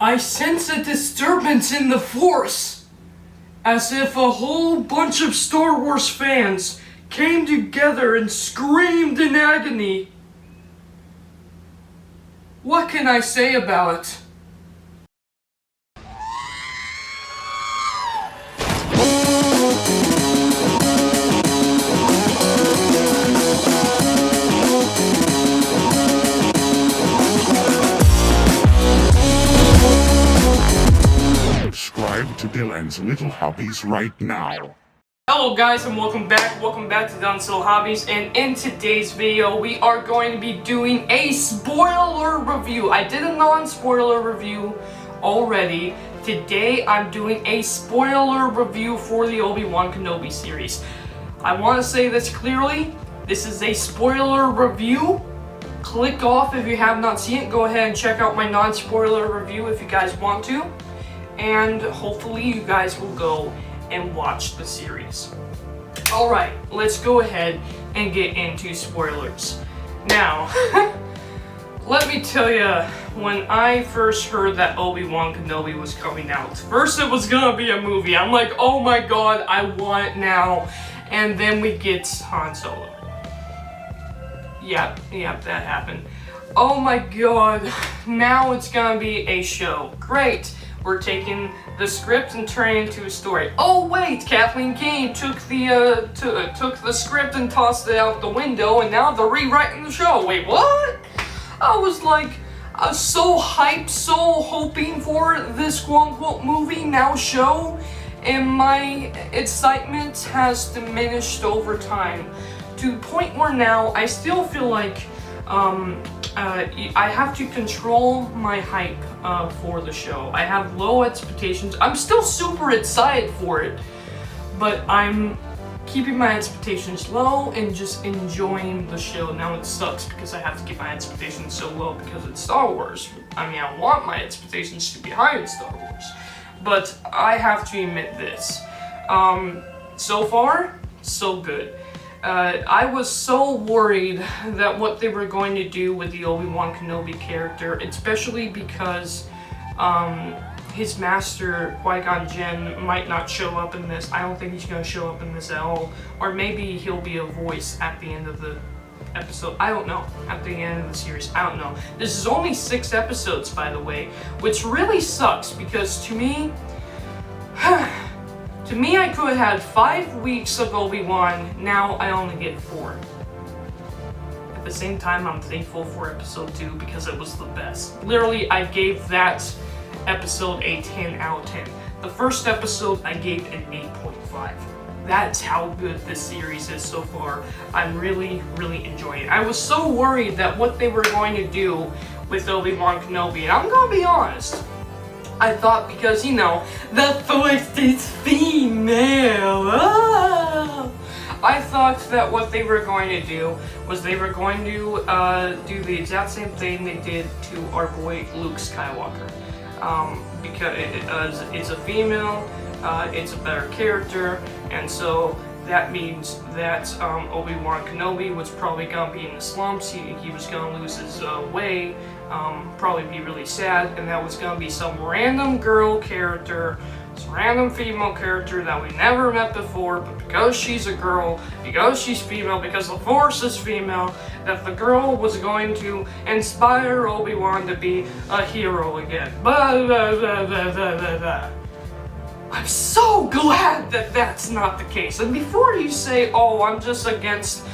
I sense a disturbance in the Force, as if a whole bunch of Star Wars fans came together and screamed in agony. What can I say about it? Subscribe to Dylan's Little Hobbies right now. Hello guys and welcome back to Dylan's Little Hobbies, and in today's video we are going to be doing a spoiler review. I did a non-spoiler review already. Today I'm doing a spoiler review for the Obi Wan Kenobi series. I want to say this clearly, this is a spoiler review. Click off if you have not seen it. Go ahead and check out my non-spoiler review if you guys want to. And hopefully you guys will go and watch the series. Alright, let's go ahead and get into spoilers. Now, let me tell you, when I first heard that Obi Wan Kenobi was coming out, first it was gonna be a movie. I'm like, oh my god, I want it now. And then we get Han Solo. Yep, that happened. Oh my god, now it's gonna be a show. Great. We're taking the script and turning it into a story. Oh wait, Kathleen Kane took the script and tossed it out the window, and now they're rewriting the show. Wait, what? I was so hyped, so hoping for this quote-unquote movie, now show, and my excitement has diminished over time to the point where now I still feel like I have to control my hype for the show. I have low expectations. I'm still super excited for it, but I'm keeping my expectations low and just enjoying the show. Now it sucks because I have to keep my expectations so low because it's Star Wars. I mean, I want my expectations to be high in Star Wars, but I have to admit this. So far, so good. I was so worried that what they were going to do with the Obi Wan Kenobi character, especially because his master, Qui-Gon Jinn, might not show up in this. I don't think he's going to show up in this at all. Or maybe he'll be a voice at the end of the episode. I don't know. At the end of the series. I don't know. This is only 6 episodes, by the way, which really sucks because to me... To me, I could have had 5 weeks of Obi-Wan, now I only get 4. At the same time, I'm thankful for episode 2 because it was the best. Literally, I gave that episode a 10 out of 10. The first episode, I gave an 8.5. That's how good this series is so far. I'm really, really enjoying it. I was so worried that what they were going to do with Obi-Wan Kenobi, and I'm gonna be honest, I thought because, you know, the Force is female. Oh! I thought that what they were going to do was they were going to do the exact same thing they did to our boy Luke Skywalker. Because it's a female, it's a better character, and so that means that Obi Wan Kenobi was probably gonna be in the slumps. He was gonna lose his way. Probably be really sad, and that was gonna be some random girl character, some random female character that we never met before, but because she's a girl, because she's female, because the Force is female, that the girl was going to inspire Obi-Wan to be a hero again. Blah, blah, blah, blah, blah, blah, blah. I'm so glad that that's not the case. And before you say, oh, I'm just against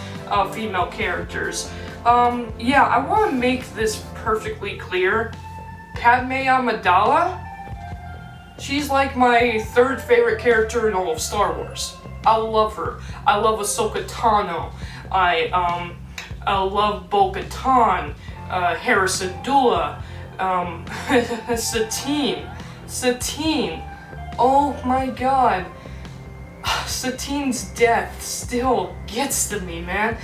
female characters, yeah, I want to make this perfectly clear. Padme Amidala, she's like my 3rd favorite character in all of Star Wars. I love her. I love Ahsoka Tano. I love Bo-Katan, Hera Syndulla, Satine. Oh my god. Satine's death still gets to me, man.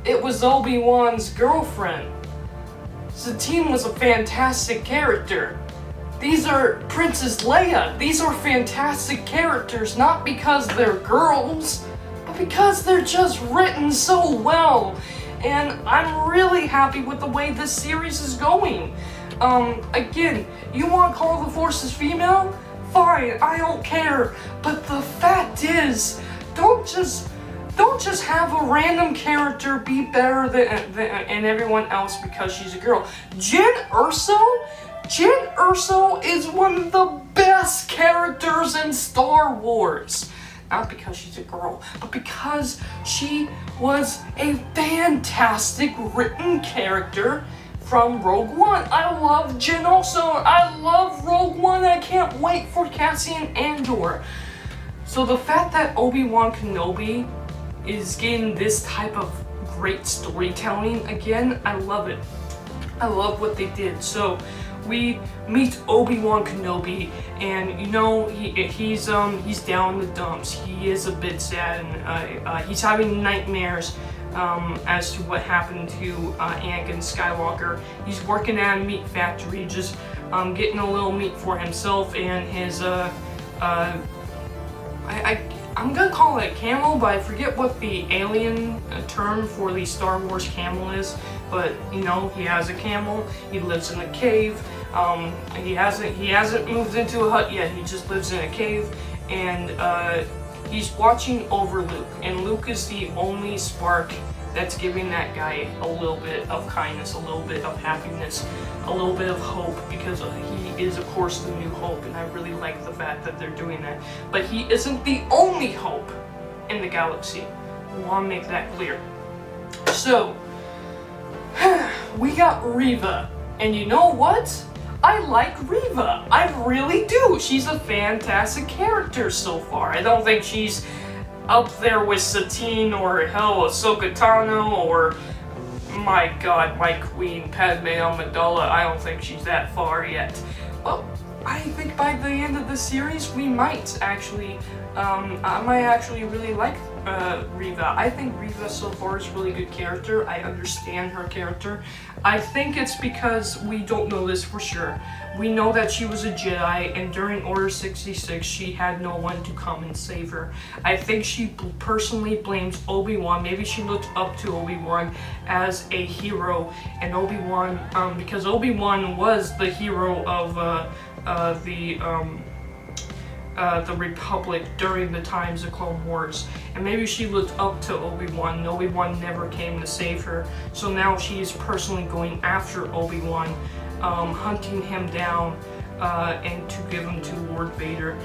It was Obi-Wan's girlfriend. Satine was a fantastic character. These are Princess Leia. These are fantastic characters, not because they're girls, but because they're just written so well. And I'm really happy with the way this series is going. Again, you want to call the Forces female? Fine, I don't care. But the fact is, don't just have a random character be better than everyone else because she's a girl. Jyn Erso is one of the best characters in Star Wars. Not because she's a girl, but because she was a fantastic written character from Rogue One. I love Jyn also. I love Rogue One. I can't wait for Cassian Andor. So the fact that Obi Wan Kenobi is getting this type of great storytelling again, I love it. I love what they did. So we meet Obi Wan Kenobi, and you know he's down in the dumps. He is a bit sad, and he's having nightmares as to what happened to Anakin Skywalker. He's working at a meat factory, just getting a little meat for himself and his I'm gonna call it a camel, but I forget what the alien term for the Star Wars camel is. But you know, he has a camel. He lives in a cave. He hasn't moved into a hut yet. He just lives in a cave, and he's watching over Luke. And Luke is the only spark that's giving that guy a little bit of kindness, a little bit of happiness, a little bit of hope, because he is, of course, the new hope, and I really like the fact that they're doing that. But he isn't the only hope in the galaxy. I want to make that clear. So, we got Reva, and you know what? I like Reva. I really do. She's a fantastic character so far. I don't think she's up there with Satine or hell Ahsoka Tano or, my god, my queen Padme Amidala. I don't think she's that far yet. Well, I think by the end of the series we might actually, I might actually really like Reva. I think Reva so far is a really good character. I understand her character. I think it's because we don't know this for sure. We know that she was a Jedi, and during Order 66 she had no one to come and save her. I think she personally blames Obi-Wan. Maybe she looked up to Obi-Wan as a hero, and Obi-Wan, because Obi-Wan was the hero of the Republic during the times of Clone Wars, and maybe she looked up to Obi-Wan, and Obi-Wan never came to save her, so now she is personally going after Obi-Wan, hunting him down, and to give him to Lord Vader,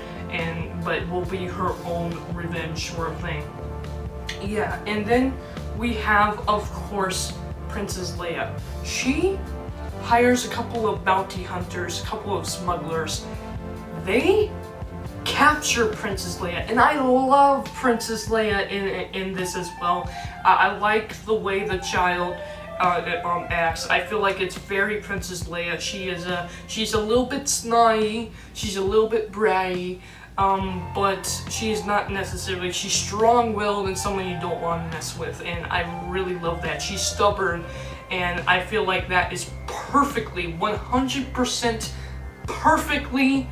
but will be her own revenge sort of thing. Yeah, and then we have, of course, Princess Leia. She hires a couple of bounty hunters, a couple of smugglers. They capture Princess Leia, and I love Princess Leia in this as well. I like the way the child acts. I feel like it's very Princess Leia. She's a little bit snotty, she's a little bit bratty, but she's not necessarily, she's strong-willed and someone you don't want to mess with, and I really love that. She's stubborn, and I feel like that is perfectly, 100% perfectly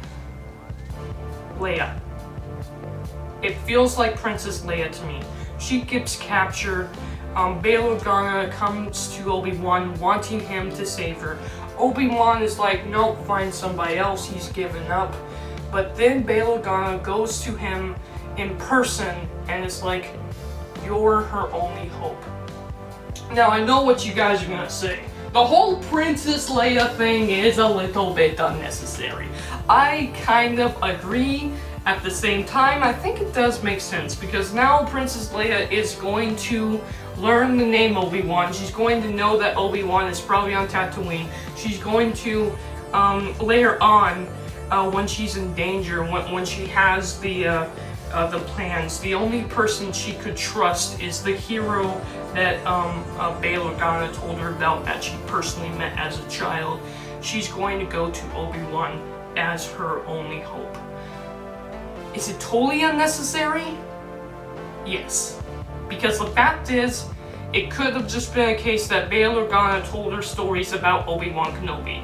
Leia. It feels like Princess Leia to me. She gets captured. Bail Organa comes to Obi-Wan wanting him to save her. Obi-Wan is like, nope, find somebody else. He's given up. But then Bail Organa goes to him in person and is like, you're her only hope. Now, I know what you guys are gonna say. The whole Princess Leia thing is a little bit unnecessary. I kind of agree. At the same time, I think it does make sense, because now Princess Leia is going to learn the name Obi-Wan. She's going to know that Obi-Wan is probably on Tatooine. She's going to, later on, when she's in danger, when she has the plans, the only person she could trust is the hero that Bail Organa told her about, that she personally met as a child. She's going to go to Obi-Wan as her only hope. Is it totally unnecessary? Yes. Because the fact is, it could have just been a case that Bail Organa told her stories about Obi-Wan Kenobi.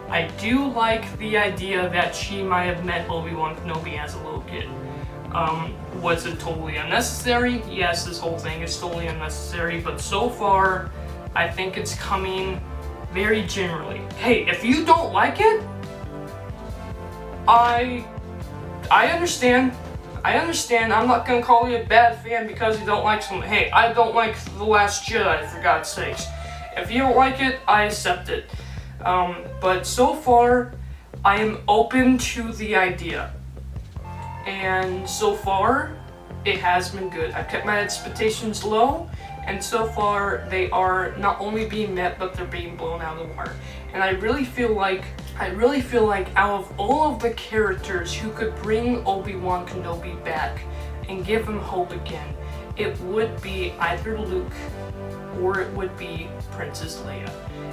I do like the idea that she might have met Obi-Wan Kenobi as a little kid. Was it totally unnecessary? Yes, this whole thing is totally unnecessary, but so far, I think it's coming very generally. Hey, if you don't like it, I understand. I understand. I'm not gonna call you a bad fan because you don't like something. Hey, I don't like The Last Jedi, for God's sakes. If you don't like it, I accept it. But so far, I am open to the idea. And so far, it has been good. I've kept my expectations low, and so far they are not only being met, but they're being blown out of the water. And I really feel like out of all of the characters who could bring Obi Wan Kenobi back and give him hope again, it would be either Luke or it would be Princess Leia.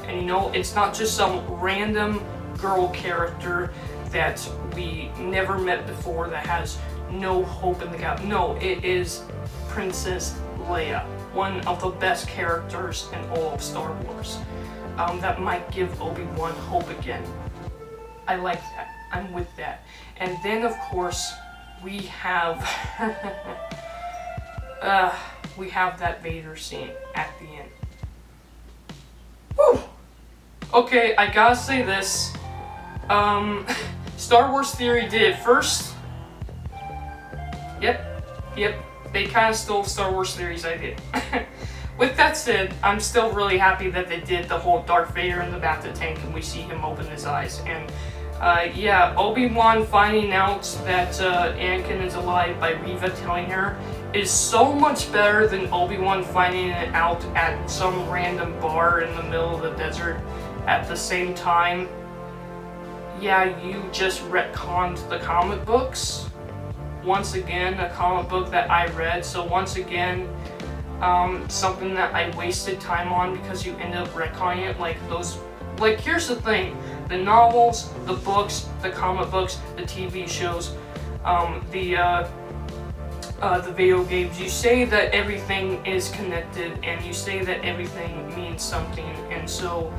And you know, it's not just some random girl character that we never met before that has no hope in the gap. No, it is Princess Leia, one of the best characters in all of Star Wars, that might give Obi-Wan hope again. I like that. I'm with that. And then, of course, we have we have that Vader scene at the end. Whew. Okay, I gotta say this. Star Wars Theory did it first. Yep. They kind of stole Star Wars Theory's idea. With that said, I'm still really happy that they did the whole Darth Vader in the bathtub tank and we see him open his eyes. And yeah, Obi-Wan finding out that Anakin is alive by Reva telling her is so much better than Obi-Wan finding it out at some random bar in the middle of the desert at the same time. Yeah, you just retconned the comic books. Once again, a comic book that I read, so once again, something that I wasted time on because you ended up retconning it. Like here's the thing, the novels, the books, the comic books, the TV shows, the video games, you say that everything is connected and you say that everything means something, and so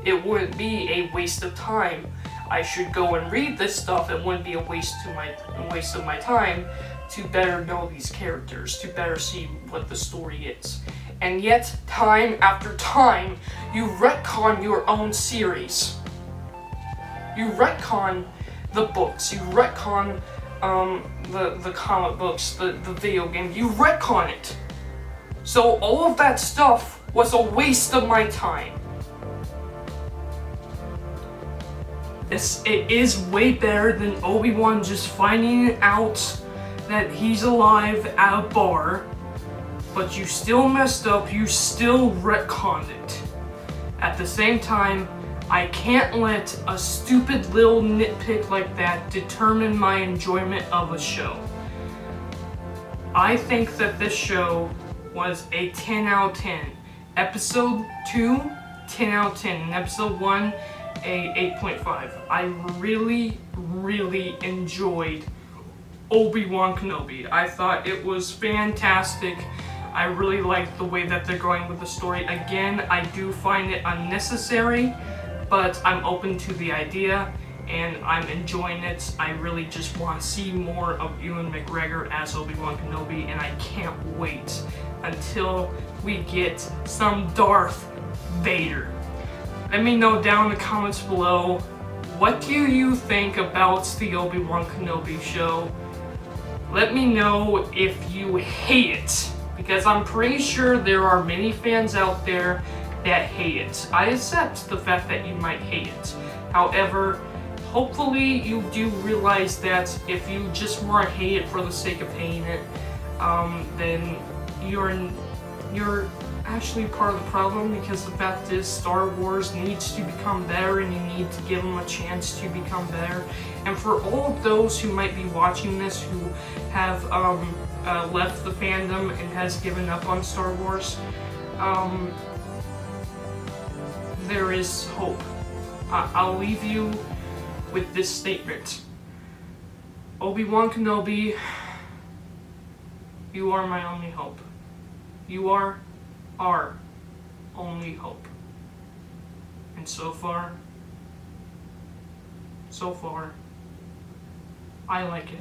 it wouldn't be a waste of time. I should go and read this stuff. It wouldn't be a waste of my time to better know these characters, to better see what the story is. And yet, time after time, you retcon your own series. You retcon the books, you retcon the comic books, the video game, you retcon it. So all of that stuff was a waste of my time. It is way better than Obi-Wan just finding out that he's alive at a bar, but you still messed up, you still retconned it. At the same time, I can't let a stupid little nitpick like that determine my enjoyment of a show. I think that this show was a 10 out of 10. Episode 2, 10 out of 10. And episode 1, a 8.5. I really enjoyed Obi-Wan Kenobi. I thought it was fantastic. I really liked the way that they're going with the story. Again, I do find it unnecessary, but I'm open to the idea and I'm enjoying it. I really just want to see more of Ewan McGregor as Obi-Wan Kenobi, and I can't wait until we get some Darth Vader. Let me know down in the comments below, what do you think about the Obi-Wan Kenobi show? Let me know if you hate it, because I'm pretty sure there are many fans out there that hate it. I accept the fact that you might hate it. However, hopefully you do realize that if you just want to hate it for the sake of hating it, then you're actually part of the problem, because the fact is Star Wars needs to become better and you need to give them a chance to become better. And for all of those who might be watching this who have left the fandom and has given up on Star Wars, there is hope. I'll leave you with this statement. Obi-Wan Kenobi, you are my only hope. You are our only hope. And so far, I like it.